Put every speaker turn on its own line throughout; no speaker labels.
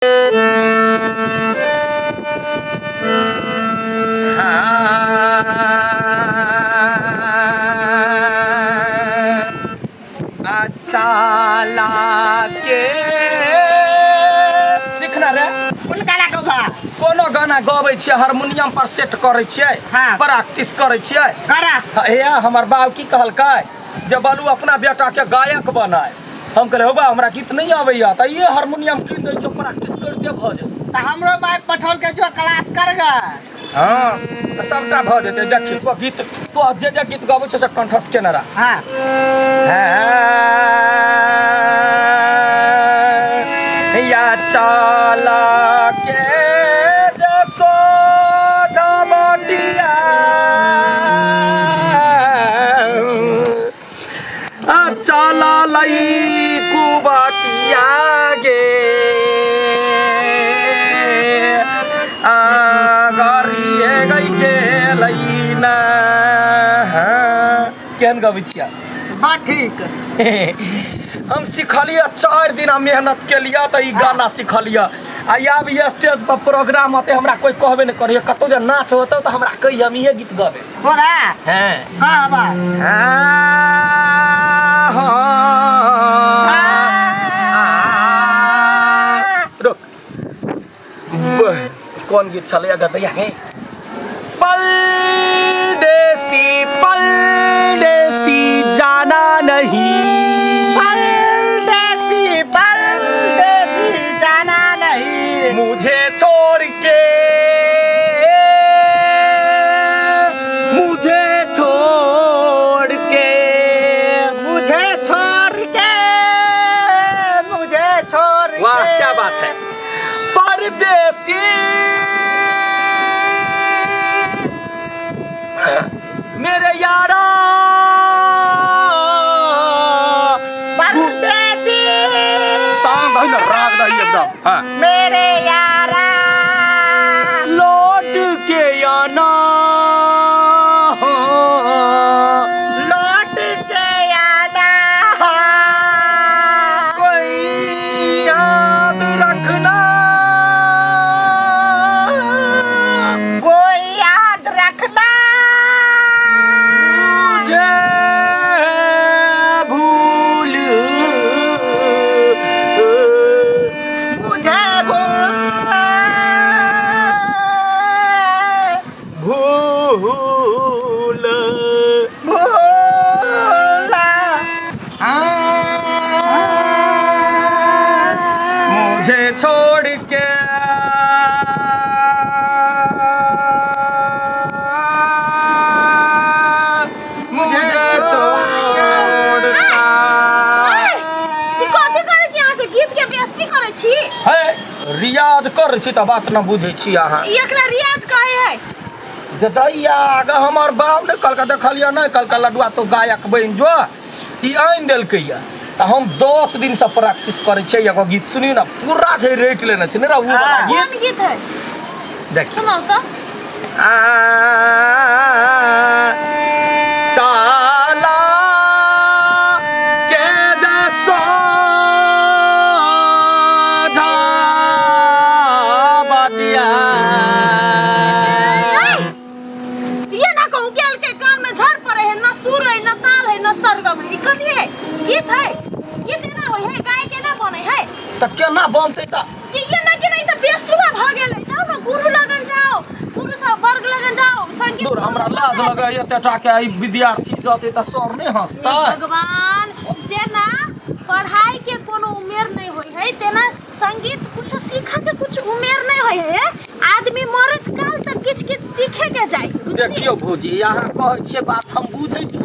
सीखना रे कोनो गाना गाबै छियै हारमोनियम पर सेट करै छियै प्रैक्टिस करै छियै हे हमर बाप की कहलकै जे बालू अपना बेटा के गायक बनाए हम कहले हो बा हमरा गीत नहीं आबैया त ये हारमोनियम कीन दै छै प्रैक्टिस करते भ जेतै
त हमरो माय पठौल के जो क्लास कर ग
हां त सबटा भ जेतै देखी तो गीत तो जे गीत गाबै छै से कंठस्थ केने रह या चाला के चाला लई कुबाटिया गे गरिए गई के लईना केहन गबै छिया
बा ठीक
हम सिखलिया 4 दिन मेहनत के लिया त ई गाना सिखलिया आ आब ये स्टेज पर प्रोग्राम होते हमरा कोई कहबे न करिए कतो जे नाच होतो त हमरा कहि हम ये गीत गाबे
तोरा
हैं
गाबा
कौन गीत चले गदैया है परदेसी जाना नहीं
परदेसी जाना नहीं
मुझे छोड़ के वाह क्या बात है परदेसी मेरे यारा
परदेसी
तान भाई ना राग दही एकदम हाँ
मेरे यारा
लौट के आना
लौट के आना
कोई याद रखना
कोई याद रखना मुझे भूल मुझे छोड़ के रियाज कर छी त बात न बुझै छी अहाँ
एकरा रियाज कहे है
दैया आगे हमर बाप ने कल का देखलिया नहीं कल का लडुआ तो गायक बन जो ई आइन देलकै या त हम 10 दिन से प्रैक्टिस करे छी एगो गीत सुनी ना पूरा छै रेट लेने छै ना वो वाला
कौन गीत है
देख
सुनाओ तो
चाला के जसो बाटिया
ये ना कहूं कि के कान में झड़ पड़े है ना सुर है ना ताल है ना सरगम है ई कथी है गीत है ये देना होय है गाय के ना बने है
त केना बनतै त
ये ना के नहीं त बेसुरा भ गेलै जाओ ना गुरु लगन जाओ गुरु सब वर्ग लगन जाओ संगीत
दूर हमरा लाज लगे एतेटा के ई विद्यार्थी जते त सर नहीं हंसता
भगवान जेना पढ़ाई के कोनो उम्र नहीं होय है तेना संगीत कुछ सीखा के कुछ उम्र नहीं होय है आदमी मरत काल तक किछ सीखे के जाय
देखियो भौजी यहाँ कहै छियै बात हम बुझै छी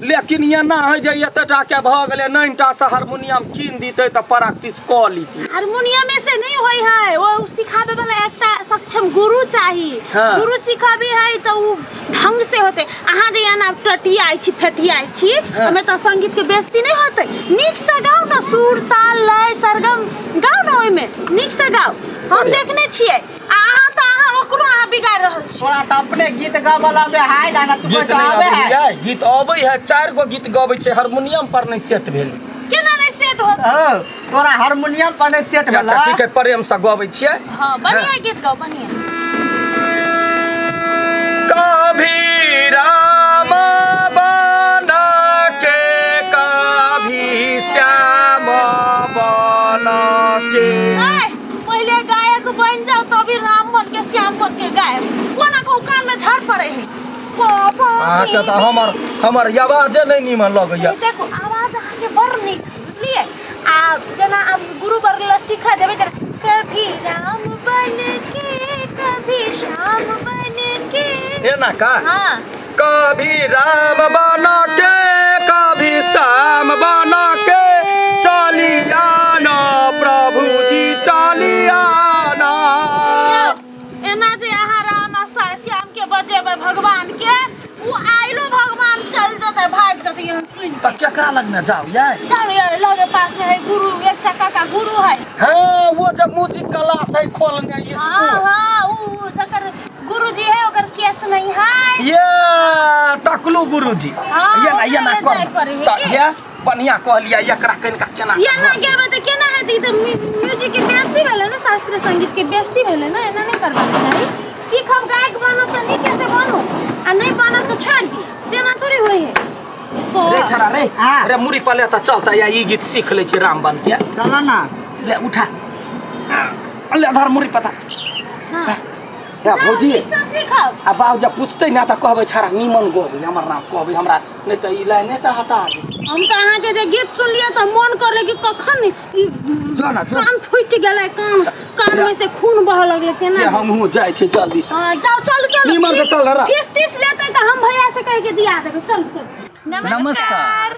लेकिन ये ना है जे एतेटा के भ गेलै 9टा से हारमोनियम कीन दीते त प्रैक्टिस क लीती
हारमोनियम में से नहीं होय है वो सिखावे वाला एकटा सक्षम गुरु चाहिए गुरु सिखाबे है तो उ ढंग से होते अहाँ जे ना टटियाई छी फेटियाई छी हमें तो संगीत के बेइज्जती नहीं होते नीक से गाओ ना सुर ताल लय सरगम गाओ ना ओय में नीक से गाओ हम देखने छियै अहाँ त अहाँ ओकरो अहाँ बिगाड़ रहल छी
थोड़ा त अपने गीत गावला में हाय गाना तू
गीत
आवे है
गीत आबै है 4 गो गीत गाबै छै हारमोनियम पर नहीं सेट भेल
केना नहीं सेट होता
तोरा हारमोनियम पर सेट भेला।
अच्छा ठीक है, प्रेम से गबै छियै।
हां बढ़िया गीत गाओ बढ़िया।
कभी राम बना के कभी श्याम बना के।
पहले गायक बन जाओ तभी राम बन के श्याम बन के गाए। कोना को कान में झड़ पड़े है।
अच्छा तो हमर आवाज नहीं निमन लगैया।
देखो आवाज अहाँ के बड़ नीक बुझलिए। आ जना अब गुरु वर्ग सीखा जाबे जना कभी राम बन के कभी श्याम बन के।
है ना का?
हां
कभी राम बना के कभी श्याम बना के चलिया ना प्रभु जी चलिया ना।
एना जे अहाँ राम आ श्याम के बजेबे भगवान के वो आइलो भगवान चल जते भाग जते यहाँ सुन
त केकरा लग में जाओ यार?
जाओ यार लगे पास में है गुरु एक टका का गुरु है।
हां वो जब म्यूजिक क्लास है खोलने स्कूल।
हां वो जकर गुरुजी है ओकर केस नहीं है।
ये टकलू गुरुजी। ये ना कर ये बढ़िया कहलिया एकरा कनिका केना।
ये ना गेबे त केना हेती त म्यूजिक के बेइज्जती भेले ना शास्त्रीय संगीत के बेइज्जती भेले ना। एना नहीं करबाक चाही। सीखब गायक बनो त नहीं कैसे बनो आ नहीं बनो तो छोड़ दी तेना थोड़ी होई है।
रे छरा रे अरे मुरी पले त चलता या ई गीत सीख ले छी राम बन के।
चल ना
ले उठा ले धर मुरी पता।
हां
या भौजी
सीखब।
आ बाबू जब पूछते ना त कहबै छरा निमन गोबे हमर नाम कहबै हमरा नहीं त ई लाइने से हटा दे।
हम त अहाँ के जे गीत सुनलिए त मन करले कि कखन कान फुट गेलै कान में से खून बह लगले केना।
ये हम हो जाय छै जल्दी से।
हां जाओ चल
निमन से चल रा।
फीस तीस लेते त हम भैया से कह के दिया देबे। चल
नमस्कार।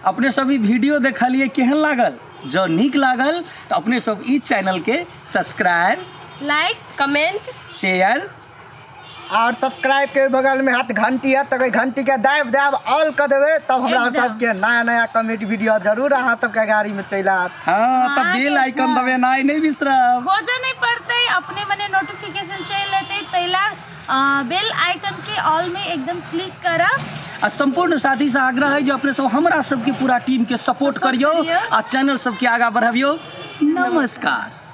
अपने सभी वीडियो देखलिए केहन लागल? जो निक लागल तो अपने सब ई चैनल के सब्सक्राइब
लाइक कमेंट
शेयर
और सब्सक्राइब के बगल में हाथ घंटी है तो घंटी के दाब दाब ऑल कर देवे तब हमरा सब के नया नया कॉमेडी वीडियो जरूर अहाँ सब के गाड़ी में चल आत।
हाँ तब बेल आइकन दबेनाइ नहीं बिसरब।
खोजे नहीं पड़ते अपने मने नोटिफिकेशन चल लेते तैला बेल आइकन के ऑल में एकदम क्लिक करब।
आ संपूर्ण साथी से आग्रह है जो अपने सब हमरा सबके पूरा टीम के सपोर्ट करियो आ चैनल सबके आगा बढ़ाबियो। नमस्कार।